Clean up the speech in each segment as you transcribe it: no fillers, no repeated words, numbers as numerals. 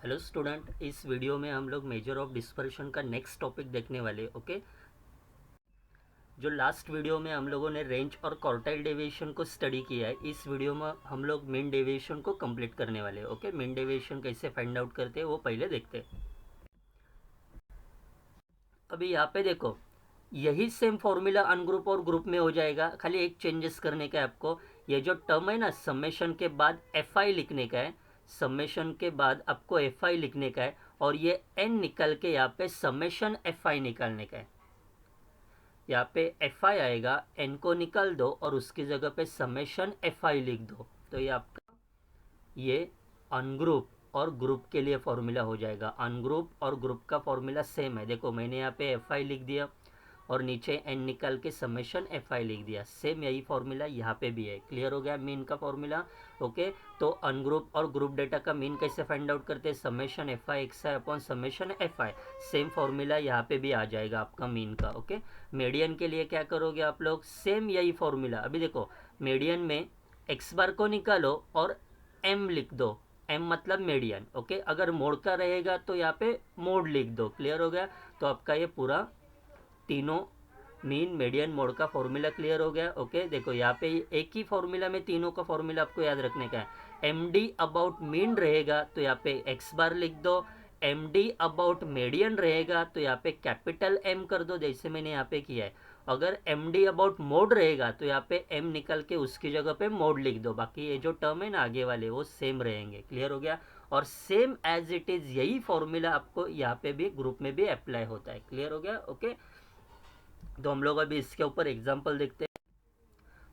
Hello student, इस video में हम लोग मेजर ऑफ डिस्पर्शन का नेक्स्ट टॉपिक देखने वाले। ओके, जो लास्ट वीडियो में हम लोगों ने रेंज और क्वार्टाइल डेविएशन को स्टडी किया है, इस वीडियो में हम लोग मीन डेविएशन को कंप्लीट करने वाले। ओके, मीन डेविएशन कैसे फाइंड आउट करते हैं वो पहले देखते हैं। अभी यहाँ पे देखो, यही सेम फॉर्मूला अनग्रुप और ग्रुप में हो जाएगा, खाली एक चेंजेस करने का है आपको। ये जो टर्म है ना, समेशन के बाद एफ आई लिखने का है, समेशन के बाद आपको एफ आई लिखने का है, और ये एन निकल के यहाँ पे समेशन एफ आई निकालने का है। यहाँ पे एफ आई आएगा, एन को निकाल दो और उसकी जगह पे समेशन एफ आई लिख दो, तो ये आपका ये अनग्रुप और ग्रुप के लिए फॉर्मूला हो जाएगा। अनग्रुप और ग्रुप का फॉर्मूला सेम है। देखो, मैंने यहाँ पे एफ आई लिख दिया और नीचे एन निकाल के समेशन एफ आई लिख दिया। सेम यही फॉर्मूला यहाँ पे भी है। क्लियर हो गया मीन का फॉर्मूला। ओके, तो अनग्रुप और ग्रुप डेटा का मीन कैसे फाइंड आउट करते हैं? Summation F I x I upon summation F I. Same formula यहाँ पे भी आ जाएगा आपका मीन का। ओके, मीडियन के लिए क्या करोगे आप लोग? सेम यही फॉर्मूला। अभी देखो, मीडियन में एक्स बार को निकालो और एम लिख दो। एम मतलब मीडियन। ओके, अगर मोड का रहेगा तो यहाँ पे मोड लिख दो। क्लियर हो गया? तो आपका ये पूरा तीनों मीन मीडियन मोड का फॉर्मूला क्लियर हो गया। ओके, देखो यहाँ पे एक ही फॉर्मूला में तीनों का फॉर्मूला आपको याद रखने का है। एम डी अबाउट मीन रहेगा तो यहाँ पे एक्स बार लिख दो। एम डी अबाउट मीडियन रहेगा तो यहाँ पे कैपिटल एम कर दो, जैसे मैंने यहाँ पे किया है। अगर एम डी अबाउट मोड रहेगा तो यहाँ पे एम निकल के उसकी जगह पे मोड लिख दो। बाकी ये जो टर्म है ना आगे वाले, वो सेम रहेंगे। क्लियर हो गया? और सेम एज इट इज यही फॉर्मूला आपको यहाँ पे भी ग्रुप में भी अप्लाई होता है। क्लियर हो गया? ओके, तो हम लोग अभी इसके ऊपर एग्जांपल देखते हैं।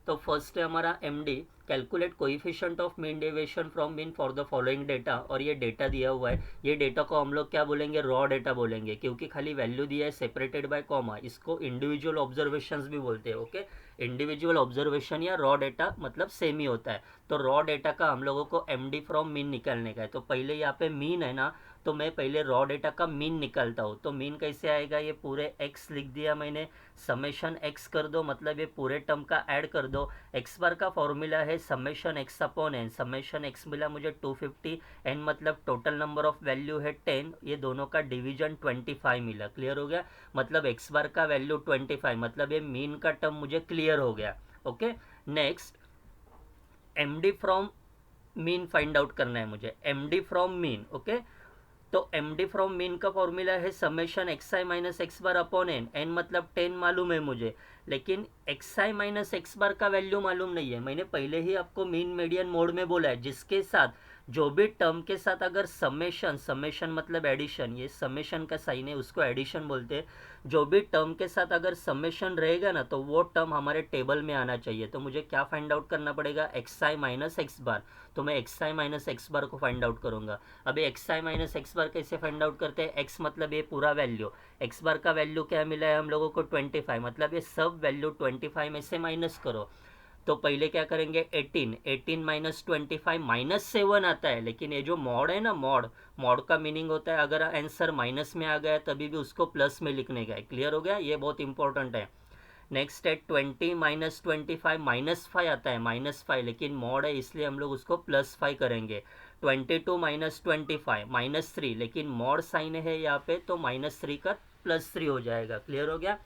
तो फर्स्ट है हमारा M D, calculate coefficient of mean deviation from mean for the following data. और ये डेटा दिया हुआ है, ये डेटा को हम लोग क्या बोलेंगे? रॉ डेटा बोलेंगे, क्योंकि खाली वैल्यू दिया है सेपरेटेड बाय कॉमा। इसको इंडिविजुअल ऑब्जर्वेशंस भी बोलते हैं। ओके, इंडिविजुअल ऑब्जर्वेशन या रॉ डेटा मतलब सेम ही होता है। तो रॉ डेटा का हम लोगों को एम डी फ्रॉम मीन निकालने का है। तो पहले यहाँ पे मीन है ना, तो मैं पहले रॉ डेटा का मीन निकालता हूँ। तो मीन कैसे आएगा? ये पूरे एक्स लिख दिया मैंने, समेशन एक्स कर दो, मतलब ये पूरे टर्म का ऐड कर दो। एक्स बार का फॉर्मूला है summation x upon N. Summation x मिला मुझे 250, एन मतलब टोटल नंबर ऑफ वैल्यू है 10, ये दोनों का डिवीजन 25 मिला। क्लियर हो गया? मतलब एक्स बार का वैल्यू 25, मतलब ये मीन का टर्म मुझे क्लियर हो गया। Okay, next M D from mean find out करना है मुझे, M D from mean. Okay, तो एम डी फ्रॉम मीन का फॉर्मूला है समेशन एक्स आई minus X bar upon N. N मतलब 10 मालूम है मुझे, लेकिन एक्स आई माइनस एक्स बार का वैल्यू मालूम नहीं है। मैंने पहले ही आपको मीन मीडियन मोड में बोला है, जिसके साथ जो भी टर्म के साथ अगर समेशन, समेशन मतलब एडिशन, ये समेशन का साइन है, उसको एडिशन बोलते हैं। जो भी टर्म के साथ अगर समेशन रहेगा ना, तो वो टर्म हमारे टेबल में आना चाहिए। तो मुझे क्या फाइंड आउट करना पड़ेगा? एक्स आई माइनस एक्स बार। तो मैं एक्स आई माइनस एक्स बार को फाइंड आउट करूंगा। अभी एक्स आई माइनस एक्स बार कैसे फाइंड आउट करते हैं? एक्स मतलब ये पूरा वैल्यू, एक्स बार का वैल्यू क्या मिला है हम लोगों को? 25, मतलब ये सब वैल्यू 25 में से माइनस करो। तो पहले क्या करेंगे? 18, 18 माइनस 25 माइनस 7 आता है। लेकिन ये जो मॉड है ना, मॉड, मॉड का मीनिंग होता है अगर आंसर माइनस में आ गया तभी भी उसको प्लस में लिखने का है। क्लियर हो गया? ये बहुत इंपॉर्टेंट है। नेक्स्ट है 20 माइनस 25 माइनस 5 आता है, माइनस 5, लेकिन मॉड है इसलिए हम लोग उसको प्लस 5 करेंगे। 22 माइनस 25 माइनस 3, लेकिन मॉड साइन है यहाँ पे, तो माइनस 3 का प्लस 3 हो जाएगा। क्लियर हो गया?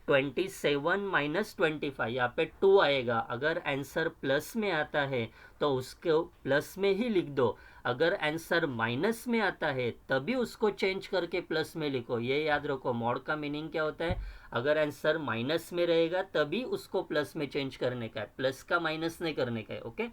27 माइनस 25, यहाँ पे 2 आएगा। अगर आंसर प्लस में आता है तो उसको प्लस में ही लिख दो, अगर आंसर माइनस में आता है तभी उसको चेंज करके प्लस में लिखो। ये याद रखो, मॉड का मीनिंग क्या होता है? अगर आंसर माइनस में रहेगा तभी उसको प्लस में चेंज करने का है, प्लस का माइनस नहीं करने का है। ओके,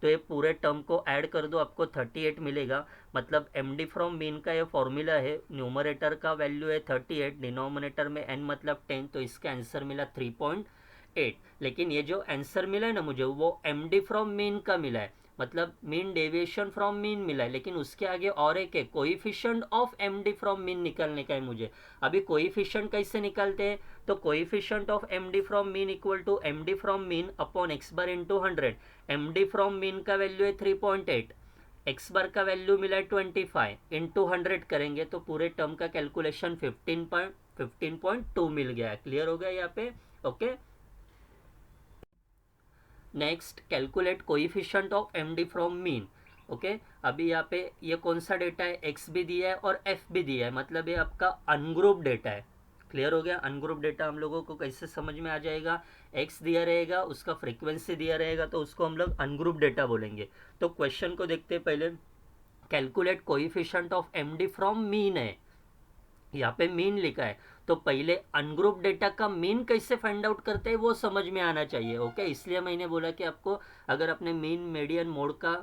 तो ये पूरे टर्म को ऐड कर दो, आपको 38 मिलेगा। मतलब एम डी फ्रॉम मीन का ये फॉर्मूला है, न्यूमरेटर का वैल्यू है 38, डिनोमिनेटर में एन मतलब 10, तो इसका आंसर मिला 3.8। लेकिन ये जो आंसर मिला है ना मुझे, वो एम डी फ्रॉम मीन का मिला है, मतलब मीन डेविएशन फ्रॉम मीन मिला है। लेकिन उसके आगे और एक है, coefficient of M D from mean निकालने का है मुझे। अभी कोइफिशिएंट कैसे निकालते हैं? तो coefficient of M D from mean equal to M D from mean upon x bar into 100। M D from mean का वैल्यू है 3.8, एक्स बार का वैल्यू मिला है 25, इंटू 100 करेंगे तो पूरे टर्म का कैलकुलेशन 15.2 मिल गया है। क्लियर हो गया यहाँ पे? Okay, next calculate coefficient of M D from mean. Okay अभी यहाँ पे ये कौन सा डेटा है, एक्स भी दिया है और एफ भी दिया है, मतलब ये आपका अनग्रुप डेटा है। क्लियर हो गया। अनग्रुप डेटा हम लोगों को कैसे समझ में आ जाएगा, एक्स दिया रहेगा, उसका फ्रीक्वेंसी दिया रहेगा, तो उसको हम लोग अनग्रुप डेटा बोलेंगे। तो क्वेश्चन को देखते हैं पहले। Calculate coefficient of MD from mean है, यहाँ पे मीन लिखा है, तो पहले अनग्रुप डेटा का मीन कैसे फाइंड आउट करते हैं वो समझ में आना चाहिए। ओके इसलिए मैंने बोला कि आपको अगर आपने मीन मीडियन मोड का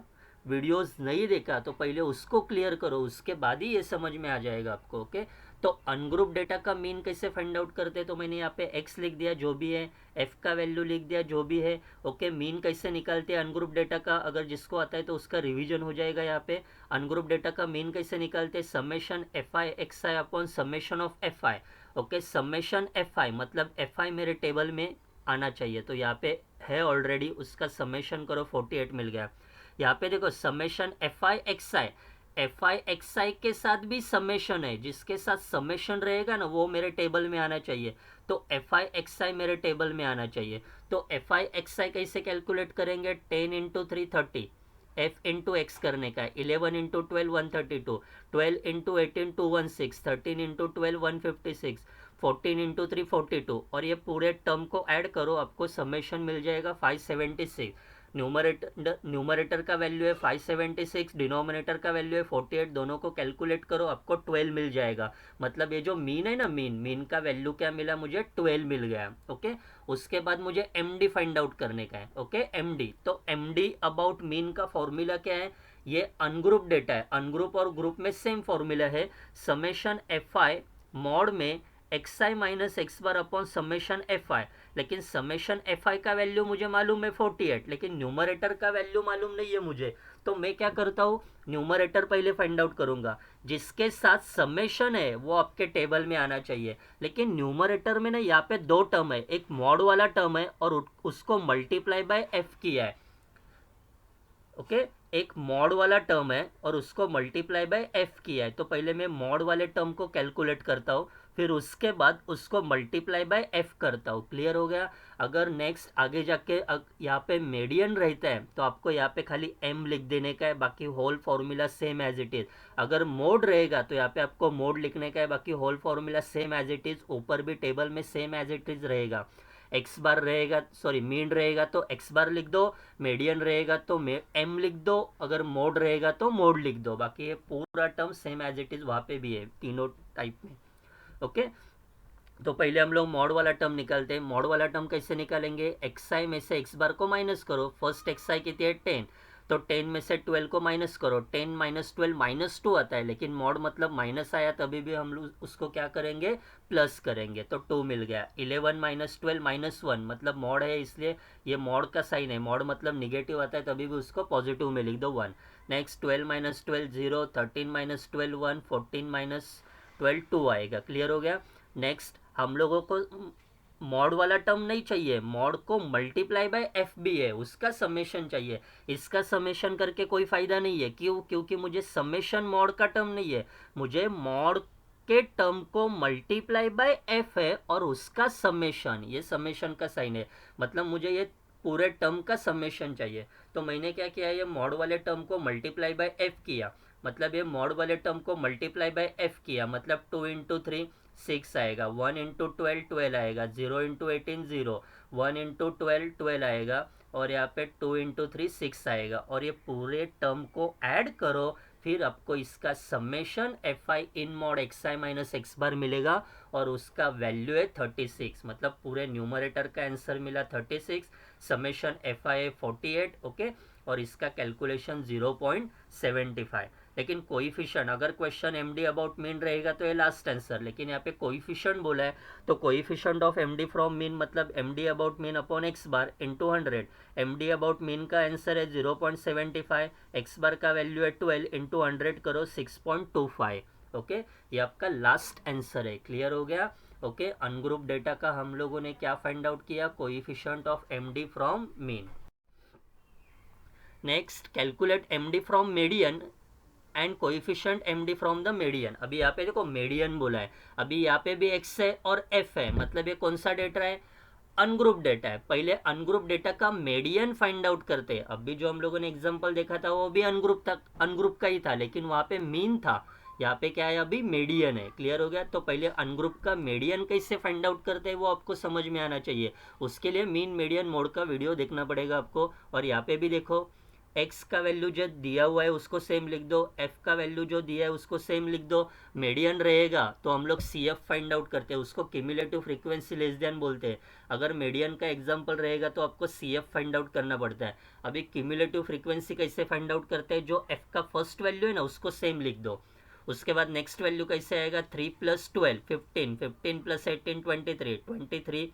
वीडियोस नहीं देखा तो पहले उसको क्लियर करो, उसके बाद ही ये समझ में आ जाएगा आपको। ओके तो अनग्रुप डेटा का मीन कैसे फाइंड आउट करते हैं, तो मैंने यहाँ पे एक्स लिख दिया जो भी है, एफ का वैल्यू लिख दिया जो भी है। ओके मीन कैसे निकालते हैं अनग्रुप डेटा का, अगर जिसको आता है तो उसका रिवीजन हो जाएगा यहाँ पे। अनग्रुप डेटा का मीन कैसे निकालते हैं, summation F I x I upon summation of f i. Okay summation F i मतलब एफ आई मेरे टेबल में आना चाहिए, तो यहाँ पे है ऑलरेडी, उसका समेशन करो 48 मिल गया। यहाँ पे देखो summation F I x I, F I x I के साथ भी समेशन है, जिसके साथ समेशन रहेगा ना वो मेरे टेबल में आना चाहिए, तो एफ आई एक्स आई मेरे टेबल में आना चाहिए। तो एफ आई एक्स आई कैसे कैलकुलेट करेंगे, 10 इंटू 3 30, एफ इंटू एक्स करने का है, 11 इंटू 12 132, 12 इंटू 18 216, 13 इंटू 12 156, 14 इंटू 3 42, और ये पूरे टर्म को ऐड करो, आपको समेशन मिल जाएगा 576। न्यूमरेटर का वैल्यू है 576, डिनोमिनेटर का वैल्यू है 48, दोनों को कैलकुलेट करो आपको 12 मिल जाएगा। मतलब ये जो मीन है ना, मीन का वैल्यू क्या मिला मुझे, 12 मिल गया। ओके उसके बाद मुझे एम डी फाइंड आउट करने का है। ओके एम डी, तो एम डी अबाउट मीन का फॉर्मूला क्या है, ये अनग्रुप डेटा है, अनग्रुप और ग्रुप में सेम फॉर्मूला है, समेशन एफ आई मॉड में x I minus X bar upon summation F I. लेकिन समेशन एफ आई का वैल्यू मुझे मालूम है 48, लेकिन न्यूमरेटर का वैल्यू मालूम नहीं है मुझे, तो मैं क्या करता हूँ, न्यूमरेटर पहले फाइंड आउट करूंगा, जिसके साथ समेशन है वो आपके टेबल में आना चाहिए। लेकिन न्यूमरेटर में ना यहाँ पे दो टर्म है, एक मॉड वाला टर्म है और उसको मल्टीप्लाई बाय एफ किया है। ओके एक मॉड वाला टर्म है और उसको मल्टीप्लाई बाय एफ किया है, तो पहले मैं मॉड वाले टर्म को कैलकुलेट करता हूँ, फिर उसके बाद उसको मल्टीप्लाई बाय एफ करता हूँ। क्लियर हो गया। अगर नेक्स्ट आगे जाके यहाँ पे मीडियन रहता है तो आपको यहाँ पे खाली एम लिख देने का है, बाकी whole formula same as it is. अगर मोड रहेगा तो यहाँ पे आपको मोड लिखने का है, बाकी whole formula same as it is, ऊपर भी टेबल में सेम एज इट इज रहेगा। एक्स बार रहेगा, सॉरी मीन रहेगा तो एक्स बार लिख दो, मीडियन रहेगा तो एम लिख दो, अगर मोड रहेगा तो मोड लिख दो, बाकी ये पूरा term same as it is वहाँ पे भी है तीनों टाइप में। ओके तो पहले हम लोग मॉड वाला टर्म निकालते हैं। मॉड वाला टर्म कैसे निकालेंगे, एक्स आई में से एक्स बार को माइनस करो, फर्स्ट एक्स आई कितनी है 10, तो 10 में से 12 को माइनस करो, 10 माइनस 12 -2 आता है, लेकिन मॉड मतलब माइनस आया तभी भी हम लोग उसको क्या करेंगे, प्लस करेंगे, तो 2 मिल गया। 11 माइनस 12 -1 मतलब मॉड है, इसलिए ये मॉड का साइन है, मॉड मतलब निगेटिव आता है तभी भी उसको पॉजिटिव में लिख दो 1। नेक्स्ट 12 माइनस 12 0, 13 माइनस 12 1, 14 माइनस 12 2 आएगा। क्लियर हो गया। नेक्स्ट हम लोगों को मॉड वाला टर्म नहीं चाहिए, मॉड को मल्टीप्लाई बाय एफ बी है, उसका समेशन चाहिए। इसका समेशन करके कोई फायदा नहीं है, क्यों, क्योंकि मुझे समेशन मॉड का टर्म नहीं है, मुझे मॉड के टर्म को मल्टीप्लाई बाय एफ है और उसका समेशन, ये समेशन का साइन है, मतलब मुझे ये पूरे टर्म का समेशन चाहिए। तो मैंने क्या किया, ये मॉड वाले टर्म को मल्टीप्लाई बाय एफ किया, मतलब ये मॉड वाले टर्म को मल्टीप्लाई बाय एफ किया, मतलब 2 इंटू 3 6 आएगा, 1 इंटू 12 12 आएगा, 0 इंटू 18 0, 1 इंटू 12 12 आएगा, और यहाँ पे 2 इंटू 3 6 आएगा, और ये पूरे टर्म को ऐड करो, फिर आपको इसका summation F I in mod x I minus X bar मिलेगा, और उसका वैल्यू है 36, मतलब पूरे न्यूमरेटर का आंसर मिला 36, समेशन एफ आई 48। ओके और इसका कैलकुलेशन 0.75। लेकिन कोइफिशिएंट, अगर क्वेश्चन एमडी अबाउट मीन रहेगा तो ये लास्ट आंसर, लेकिन यहाँ पे कोइफिशिएंट बोला है, तो coefficient of MD from mean मतलब MD about mean upon x bar into 100। MD about mean का आंसर है 0.75, एक्स बार का वैल्यू है 12 इंटू 100 करो 6.25। ओके ये आपका लास्ट आंसर है। क्लियर हो गया। ओके अनग्रुप डेटा का हम लोगों ने क्या फाइंड आउट किया, coefficient of MD from mean. Next calculate MD from median and coefficient MD from the median. अभी यहाँ पे देखो मीडियन बोला है, अभी यहाँ पे भी एक्स है और एफ है, मतलब ये कौन सा डेटा है, अनग्रुप डेटा है, पहले अनग्रुप डेटा का मीडियन फाइंड आउट करते हैं। अभी जो हम लोगों ने एग्जांपल देखा था वो भी अनग्रुप था, अनग्रुप का ही था, लेकिन वहाँ पे मीन था, यहाँ पे क्या है अभी मीडियन है। क्लियर हो गया? तो पहले अनग्रुप का मीडियन कैसे फाइंड आउट करते हैं वो आपको समझ में आना चाहिए। उसके लिए मीन मीडियन मोड का वीडियो देखना पड़ेगा आपको। और यहाँ पे भी देखो, एक्स का वैल्यू जो दिया हुआ है उसको सेम लिख दो, एफ का वैल्यू जो दिया है उसको सेम लिख दो। मीडियन रहेगा तो हम लोग सी एफ फाइंड आउट करते हैं, उसको क्यूमुलेटिव फ्रीक्वेंसी लेस देन बोलते हैं। अगर मीडियन का एग्जांपल रहेगा तो आपको सी एफ फाइंड आउट करना पड़ता है। अभी क्यूमुलेटिव फ्रीक्वेंसी कैसे फाइंड आउट करते हैं, जो एफ का फर्स्ट वैल्यू है ना उसको सेम लिख दो। उसके बाद नेक्स्ट वैल्यू कैसे आएगा, 3 + 12 15, 15 + 18 23, 23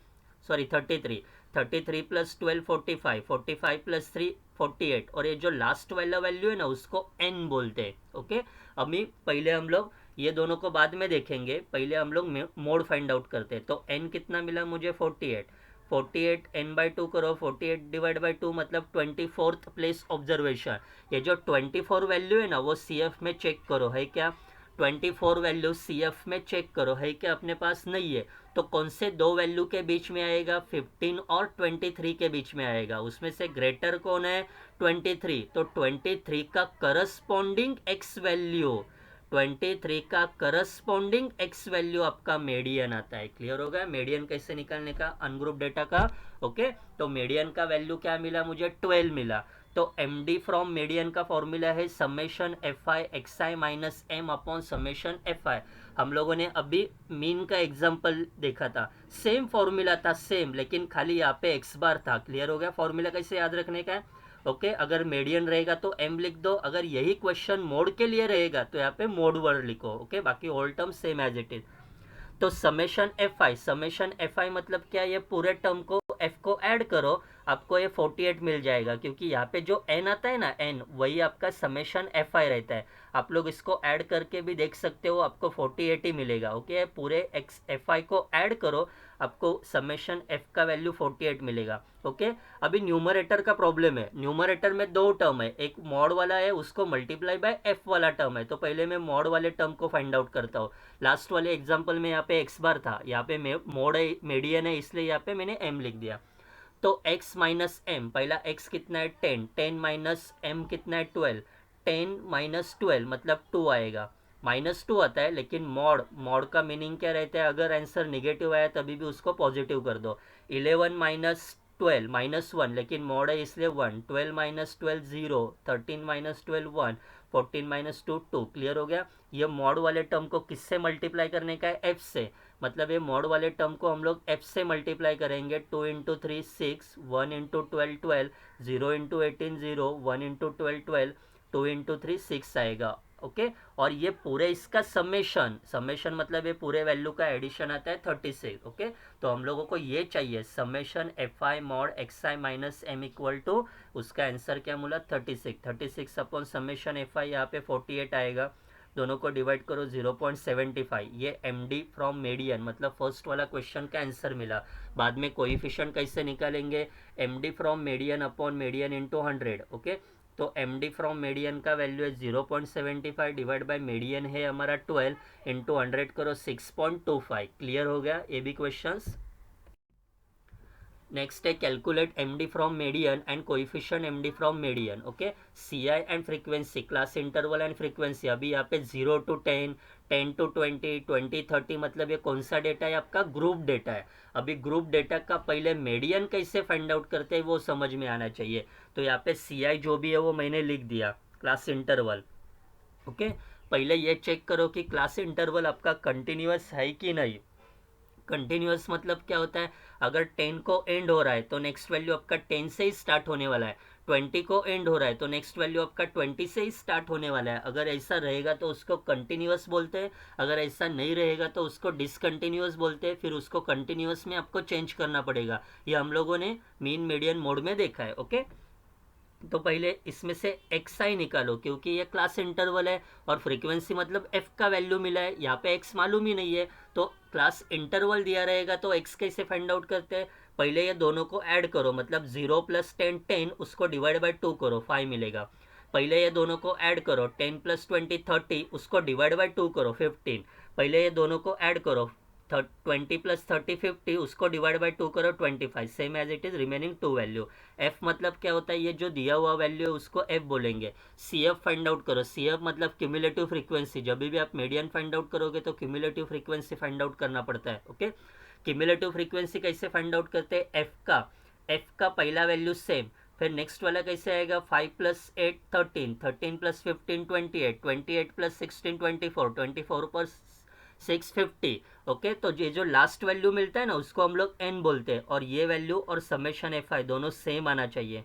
सॉरी 33, 33 + 12 45, 45 + 3 48, और ये जो लास्ट वाला वैल्यू है ना उसको n बोलते हैं। ओके, अभी पहले हम लोग ये दोनों को बाद में देखेंगे, पहले हम लोग मोड फाइंड आउट करते हैं। तो n कितना मिला मुझे, 48, 48 n/2 करो, 48 / 2 मतलब 24th प्लेस ऑब्जर्वेशन। ये जो 24 वैल्यू है ना वो सी एफ में चेक करो है क्या, 24 वैल्यू सी एफ में चेक करो है क्या, अपने पास नहीं है तो कौन से दो वैल्यू के बीच में आएगा, 15 और 23 के बीच में आएगा। उसमें से ग्रेटर कौन है, 23, तो 23 का करस्पॉन्डिंग एक्स वैल्यू, 23 का करस्पॉन्डिंग एक्स वैल्यू आपका मीडियन आता है। क्लियर हो गया? मीडियन कैसे निकालने का अनग्रुप डेटा का। ओके, तो मीडियन का वैल्यू क्या मिला मुझे, 12 मिला। तो एम डी फ्रॉम मीडियन का फॉर्मूला है summation F I x I minus M upon summation F i. हम लोगों ने अभी मीन का एग्जांपल देखा था, सेम फॉर्मूला था सेम, लेकिन खाली यहाँ पे एक्स बार था। क्लियर हो गया? फॉर्मूला कैसे याद रखने का है। ओके, अगर मीडियन रहेगा तो एम लिख दो, अगर यही क्वेश्चन मोड के लिए रहेगा तो यहाँ पे मोड वर्ड लिखो। ओके, बाकी all term same as it is. तो समेशन एफ आई मतलब क्या, ये पूरे टर्म को एफ को ऐड करो, आपको ये 48 मिल जाएगा, क्योंकि यहाँ पे जो एन आता है ना, एन वही आपका समेशन एफ आई रहता है। आप लोग इसको ऐड करके भी देख सकते हो, आपको 48 ही मिलेगा। ओके, पूरे एक्स एफ आई को ऐड करो, आपको समेशन एफ का वैल्यू 48 मिलेगा। ओके, अभी न्यूमरेटर का प्रॉब्लम है, न्यूमरेटर में दो टर्म है, एक मॉड वाला है उसको मल्टीप्लाई बाय एफ वाला टर्म है। तो पहले मैं मॉड वाले टर्म को फाइंड आउट करता हूँ। लास्ट वाले एग्जाम्पल में यहाँ पे एक्स बार था, यहाँ पे मोड है, मीडियन है, इसलिए यहाँ पे मैंने एम लिख दिया। तो x माइनस एम, पहला x कितना है 10, 10 माइनस एम कितना है 12, 10 माइनस 12 मतलब 2 आएगा, -2 आता है, लेकिन मॉड का मीनिंग क्या रहता है, अगर आंसर निगेटिव आया तभी भी उसको पॉजिटिव कर दो। 11 माइनस 12 -1, लेकिन मॉड है इसलिए 1, 12 माइनस 12 0, 13 माइनस 12 1, 14 माइनस 2 2। क्लियर हो गया? ये मॉड वाले टर्म को किससे मल्टीप्लाई करने का है, एफ से, मतलब ये मॉड वाले टर्म को हम लोग एफ से मल्टीप्लाई करेंगे। 2 × 3 6, 1 × 12 12, 0 × 18 0, 1 × 12 12, 2 × 3 6 आएगा। ओके, और ये पूरे इसका समेशन मतलब ये पूरे वैल्यू का एडिशन आता है 36। ओके, तो हम लोगों को ये चाहिए summation F i mod x I minus M equal to, उसका आंसर क्या मिला 36, 36 अपॉन समेशन एफ आई, यहाँ पे 48 आएगा, दोनों को डिवाइड करो 0.75, ये एम डी फ्रॉम मीडियन मतलब फर्स्ट वाला क्वेश्चन का आंसर मिला। बाद में कोएफिशिएंट कैसे निकालेंगे, M D from median upon median into 100। Okay, तो एम डी फ्रॉम मीडियन का वैल्यू है 0.75 डिवाइड बाय मीडियन है हमारा 12 इंटू 100 करो 6.25। क्लियर हो गया ये भी क्वेश्चंस। नेक्स्ट है calculate M D from median and coefficient M D from median. Okay, C I and frequency, class interval and frequency. अभी यहाँ पे 0 to 10, 10 to 20, 20 30 मतलब ये कौन सा डेटा है, आपका ग्रुप डेटा है। अभी ग्रुप डेटा का पहले मीडियन कैसे फाइंड आउट करते हैं वो समझ में आना चाहिए। तो यहाँ पे सी आई जो भी है वो मैंने लिख दिया, क्लास इंटरवल। ओके, पहले ये चेक करो कि क्लास इंटरवल आपका कंटिन्यूअस है कि नहीं। कंटिन्यूअस मतलब क्या होता है, अगर 10 को एंड हो रहा है तो नेक्स्ट वैल्यू आपका 10 से ही स्टार्ट होने वाला है, 20 को एंड हो रहा है तो नेक्स्ट वैल्यू आपका 20 से ही स्टार्ट होने वाला है। अगर ऐसा रहेगा तो उसको कंटिन्यूअस बोलते हैं, अगर ऐसा नहीं रहेगा तो उसको डिसकंटिन्यूअस बोलते हैं, फिर उसको कंटिन्यूअस में आपको चेंज करना पड़ेगा। ये हम लोगों ने मीन मीडियन मोड में देखा है। ओके, तो पहले इसमें से एक्स आई निकालो, क्योंकि ये क्लास इंटरवल है, और फ्रीक्वेंसी मतलब एफ का वैल्यू मिला है, यहाँ पे एक्स मालूम ही नहीं है, तो क्लास इंटरवल दिया रहेगा तो एक्स कैसे फाइंड आउट करते हैं, पहले ये दोनों को ऐड करो, मतलब 0 + 10 10, उसको डिवाइड बाय 2 करो 5 मिलेगा। पहले ये दोनों को ऐड करो, 10 + 20 30, उसको डिवाइड बाय 2 करो 15। पहले ये दोनों को ऐड करो, 20 प्लस 30 50, उसको डिवाइड बाय 2 करो 25, same as it is remaining 2 value. F मतलब क्या होता है, ये जो दिया हुआ वैल्यू है उसको एफ बोलेंगे। सी एफ फाइंड आउट करो, सी एफ मतलब क्यूमुलेटिव फ्रीक्वेंसी। जब भी आप मीडियन फाइंड आउट करोगे तो क्यूमुलेटिव फ्रीक्वेंसी फाइंड आउट करना पड़ता है। ओके, क्यूमुलेटिव फ्रीक्वेंसी कैसे फाइंड आउट करते हैं, एफ का पहला वैल्यू सेम, फिर नेक्स्ट वाला कैसे आएगा, 5 प्लस 8 13, 13 प्लस 15 28, 28 प्लस 16 24, 24 पर 650। ओके, तो ये जो लास्ट वैल्यू मिलता है ना उसको हम लोग एन बोलते हैं, और ये वैल्यू और समेशन एफ आई दोनों सेम आना चाहिए।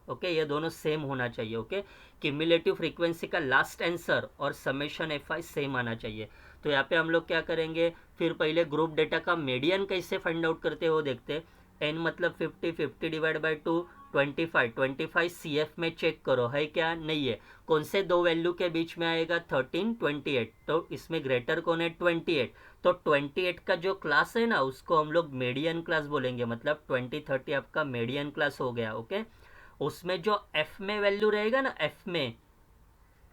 ओके, ये दोनों सेम होना चाहिए। ओके, क्यूमुलेटिव फ्रीक्वेंसी का लास्ट आंसर और समेशन एफ आई सेम आना चाहिए। तो यहाँ पे हम लोग क्या करेंगे, फिर पहले ग्रुप डेटा का मीडियन कैसे फाइंड आउट करते हो देखते हैं। एन मतलब 50, 50 डिवाइड बाई 2 25, 25 सी एफ में चेक करो है क्या, नहीं है। कौन से दो वैल्यू के बीच में आएगा, 13 28, तो इसमें ग्रेटर कौन है, 28। तो 28 का जो क्लास है ना उसको हम लोग मीडियन क्लास बोलेंगे, मतलब 20 30 आपका मीडियन क्लास हो गया। ओके, उसमें जो एफ में वैल्यू रहेगा ना, एफ में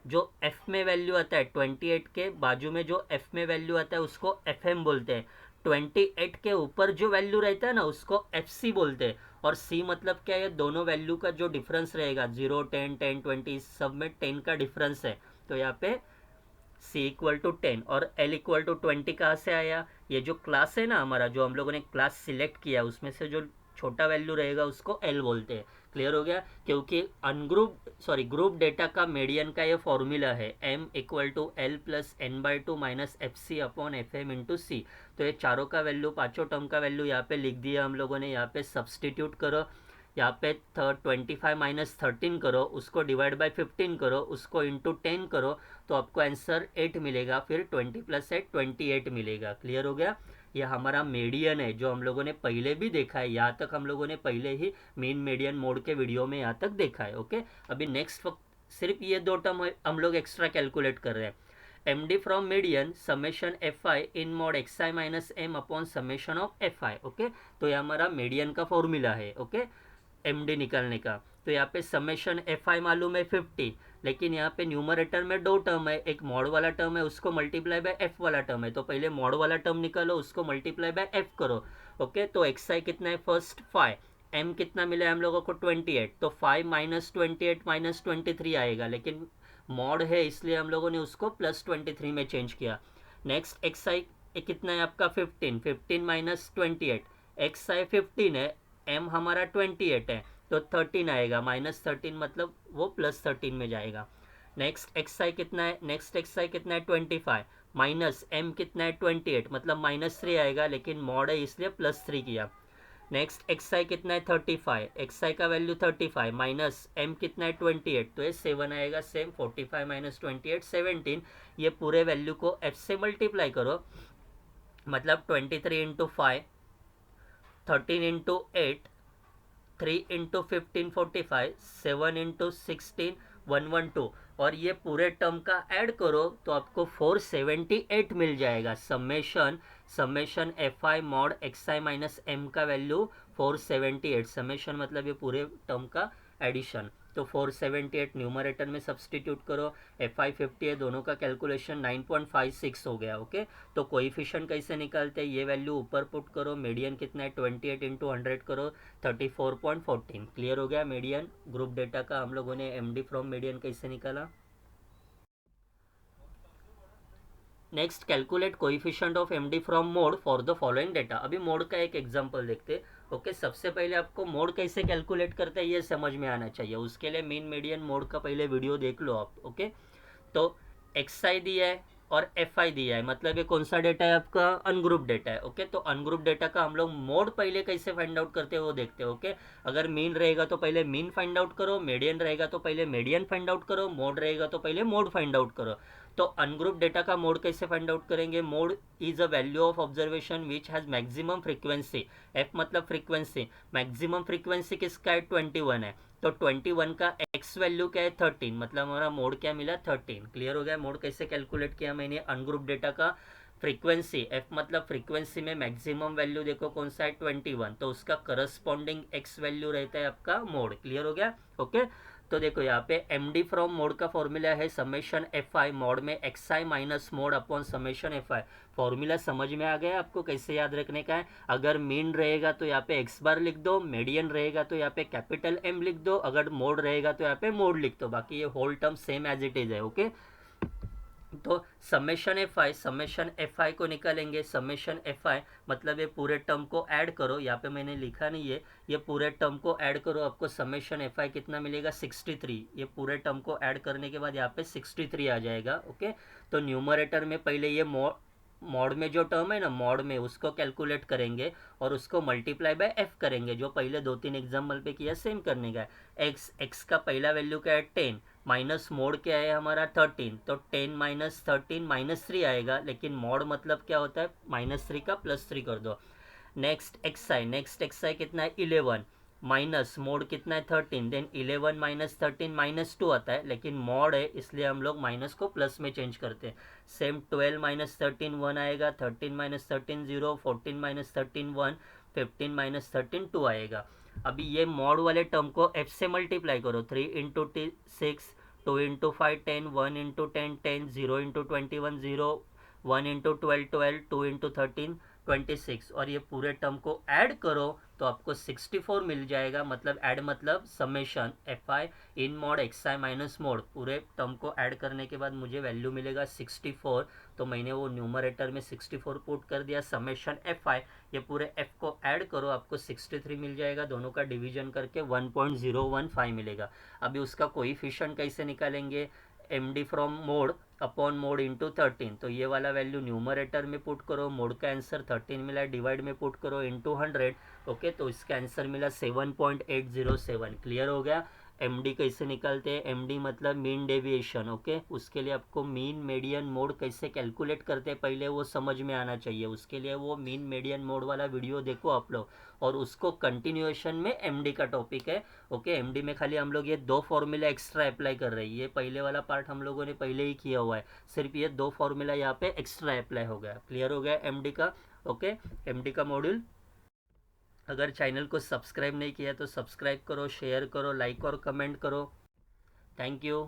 जो एफ में वैल्यू आता है 28 के बाजू में जो एफ में वैल्यू आता है उसको एफ एम बोलते हैं। 28 के ऊपर जो वैल्यू रहता है ना उसको एफ सी बोलते हैं। और सी मतलब क्या है, दोनों वैल्यू का जो डिफरेंस रहेगा 0 10 10 20 सब में 10 का डिफरेंस है। तो यहाँ पे सी इक्वल टू 10 और एल इक्वल टू 20 कहाँ से आया, ये जो क्लास है ना हमारा, जो हम लोगों ने क्लास सिलेक्ट किया उसमें से जो छोटा वैल्यू रहेगा उसको एल बोलते हैं। क्लियर हो गया, क्योंकि ग्रुप डेटा का मीडियन का ये फॉर्मूला है M equal to L plus N by two minus F C upon F M into C. तो ये चारों का वैल्यू, पांचों टर्म का वैल्यू यहाँ पे लिख दिया हम लोगों ने। यहाँ पे सब्सटीट्यूट करो, यहाँ पे 25 माइनस 13 करो, उसको डिवाइड बाय 15 करो, उसको इंटू 10 करो, तो आपको आंसर 8 मिलेगा। फिर 20 प्लस 8 28 मिलेगा। क्लियर हो गया, यह हमारा मीडियन है जो हम लोगों ने पहले भी देखा है। यहाँ तक हम लोगों ने पहले ही मीन मीडियन मोड के वीडियो में यहाँ तक देखा है। ओके, अभी नेक्स्ट वक्त सिर्फ ये दो टर्म हम लोग एक्स्ट्रा कैलकुलेट कर रहे हैं। M D from median summation F I in mod x I minus M upon summation of f i. Okay, तो ये हमारा मीडियन का फॉर्मूला है। ओके, एम डी निकालने का। तो यहाँ पे समेशन एफ आई मालूम है 50, लेकिन यहाँ पे न्यूमरेटर में दो टर्म है, एक मॉड वाला टर्म है उसको मल्टीप्लाई बाय एफ वाला टर्म है। तो पहले मॉड वाला टर्म निकालो, उसको मल्टीप्लाई बाय एफ करो। ओके, तो एक्स आई कितना है, फर्स्ट 5, एम कितना मिला है हम लोगों को 28, तो 5 माइनस 28 माइनस 23 आएगा, लेकिन मॉड है इसलिए हम लोगों ने उसको प्लस 23 में चेंज किया। नेक्स्ट एक्स आई कितना है आपका 15, 15 माइनस 28, एक्स आई 15 है, एम हमारा 28 है, तो 13 आएगा, माइनस 13 मतलब वो प्लस 13 में जाएगा। नेक्स्ट एक्स आई कितना है, नेक्स्ट एक्स आई कितना है 25, माइनस एम कितना है 28 मतलब माइनस 3 आएगा, लेकिन मॉड है इसलिए प्लस 3 किया। नेक्स्ट एक्स आई कितना है 35, एक्स आई का वैल्यू 35 माइनस एम कितना है 28, तो ये 7 आएगा। सेम 45 माइनस 28 17, ये पूरे वैल्यू को एफ से मल्टीप्लाई करो, मतलब 23 इंटू 5, 13 इंटू 8, 3 इंटू 15 45, 7 इंटू 16 112, और ये पूरे टर्म का ऐड करो तो आपको 478 मिल जाएगा। Summation F i mod x I minus M का वैल्यू 478, समेशन मतलब ये पूरे टर्म का एडिशन। तो 478 न्यूमरेटर में सब्सटीट्यूट करो, एफ आई 50 है, दोनों का कैलकुलेशन 9.56 हो गया। ओके, तो कोइफिशिएंट कैसे निकालते हैं, ये वैल्यू ऊपर पुट करो, मीडियन कितना है 28 इंटू 100 करो, 34.14। क्लियर हो गया मीडियन ग्रुप डेटा का। हम लोगों ने एम डी फ्रॉम मीडियन कैसे निकाला। Next, calculate coefficient of M D from mode for the following data. अभी मोड का एक एग्जांपल देखते हैं। ओके, सबसे पहले आपको मोड कैसे कैलकुलेट करते हैं ये समझ में आना चाहिए, उसके लिए मीन मीडियन मोड का पहले वीडियो देख लो आप। ओके, तो एक्स आई दिया है और एफ आई दिया है, मतलब ये कौन सा डेटा है आपका, अनग्रुप डेटा है। ओके, तो अनग्रुप डेटा का हम लोग मोड पहले कैसे फाइंड आउट करते हैं वो देखते हैं। ओके, अगर मीन रहेगा तो पहले मीन फाइंड आउट करो, मीडियन रहेगा तो पहले मीडियन फाइंड आउट करो, मोड रहेगा तो पहले मोड फाइंड आउट करो। तो अनग्रुप डेटा का मोड कैसे फाइंड आउट करेंगे, mode is a value of observation which has maximum frequency, F मतलब फ्रीक्वेंसी, मैक्सिमम फ्रीक्वेंसी किसका है 21 है, तो 21 का एक्स वैल्यू क्या है 13, मतलब हमारा मोड क्या मिला 13। क्लियर हो गया, मोड कैसे कैलकुलेट किया मैंने, अनग्रुप डेटा का फ्रीक्वेंसी, एफ मतलब फ्रीक्वेंसी में मैक्सिमम वैल्यू देखो कौन सा है 21, तो उसका करस्पॉन्डिंग एक्स वैल्यू रहता है आपका मोड। क्लियर हो गया। ओके, तो देखो यहाँ पे एम डी फ्रॉम मोड का फॉर्मूला है समेशन एफ आई मॉड में x I minus mode upon summation F I. Formula समझ में आ गया आपको कैसे याद रखने का है। अगर मीन रहेगा तो यहाँ पे एक्स बार लिख दो, मीडियन रहेगा तो यहाँ पे कैपिटल एम लिख दो, अगर मोड रहेगा तो यहाँ पे मोड लिख दो, बाकी ये whole term same as it is है। ओके, तो समेशन एफ आई को निकालेंगे। समेशन एफ आई मतलब ये पूरे टर्म को ऐड करो, यहाँ पे मैंने लिखा नहीं है, ये पूरे टर्म को ऐड करो, आपको समेशन एफ आई कितना मिलेगा 63। ये पूरे टर्म को ऐड करने के बाद यहाँ पे 63 आ जाएगा। ओके, तो न्यूमरेटर में पहले ये मॉड में जो टर्म है ना, मॉड में उसको कैलकुलेट करेंगे और उसको मल्टीप्लाई बाय एफ करेंगे, जो पहले 2-3 एग्जाम्पल पे किया सेम करने का है। एक्स का पहला वैल्यू क्या है 10, माइनस मोड क्या है हमारा 13, तो 10 माइनस 13 -3 आएगा, लेकिन मोड मतलब क्या होता है -3 का +3 कर दो। नेक्स्ट एक्स आई कितना है 11, माइनस मोड कितना है 13, देन 11 माइनस 13 -2 आता है, लेकिन मॉड है इसलिए हम लोग माइनस को प्लस में चेंज करते हैं। सेम 12 माइनस 13 1 आएगा, 13 माइनस 13 0, 14 माइनस 13 1, 15 माइनस 13 2 आएगा। अभी ये मॉड वाले टर्म को एफ से मल्टीप्लाई करो, 3 into 6, 2 into 5 10, 1 into 10 10, 0 into 21 0, 1 into 12 12, 2 into 13 26, और ये पूरे टर्म को ऐड करो तो आपको 64 मिल जाएगा। मतलब ऐड मतलब summation F I in mod x I minus mode, पूरे टर्म को ऐड करने के बाद मुझे वैल्यू मिलेगा 64, तो मैंने वो न्यूमरेटर में 64 पुट कर दिया। समेशन एफ आई, ये पूरे एफ को ऐड करो, आपको 63 मिल जाएगा, दोनों का डिवीजन करके 1.015 मिलेगा। अभी उसका कोएफिशिएंट कैसे निकालेंगे, M D from mode upon mode into 13, तो ये वाला वैल्यू न्यूमरेटर में पुट करो, मोड का आंसर 13 मिला, डिवाइड में पुट करो इंटू 100। ओके, तो इसका आंसर मिला 7.807। क्लियर हो गया। एम डी कैसे निकालते हैं, एम डी मतलब मीन डेविएशन। ओके, उसके लिए आपको मीन मीडियन मोड कैसे कैलकुलेट करते हैं पहले वो समझ में आना चाहिए, उसके लिए वो मीन मीडियन मोड वाला वीडियो देखो आप लोग, और उसको कंटिन्यूएशन में एम डी का टॉपिक है। ओके, एम डी में खाली हम लोग ये 2 फॉर्मूला एक्स्ट्रा अप्लाई कर रहे हैं, ये पहले वाला पार्ट हम लोगों ने पहले ही किया हुआ है, सिर्फ ये 2 फॉर्मूला यहाँ पे एक्स्ट्रा अप्लाई हो गया। क्लियर हो गया एम डी का। ओके, एम डी का मॉड्यूल। अगर चैनल को सब्सक्राइब नहीं किया तो सब्सक्राइब करो, शेयर करो, लाइक और कमेंट करो। Thank you.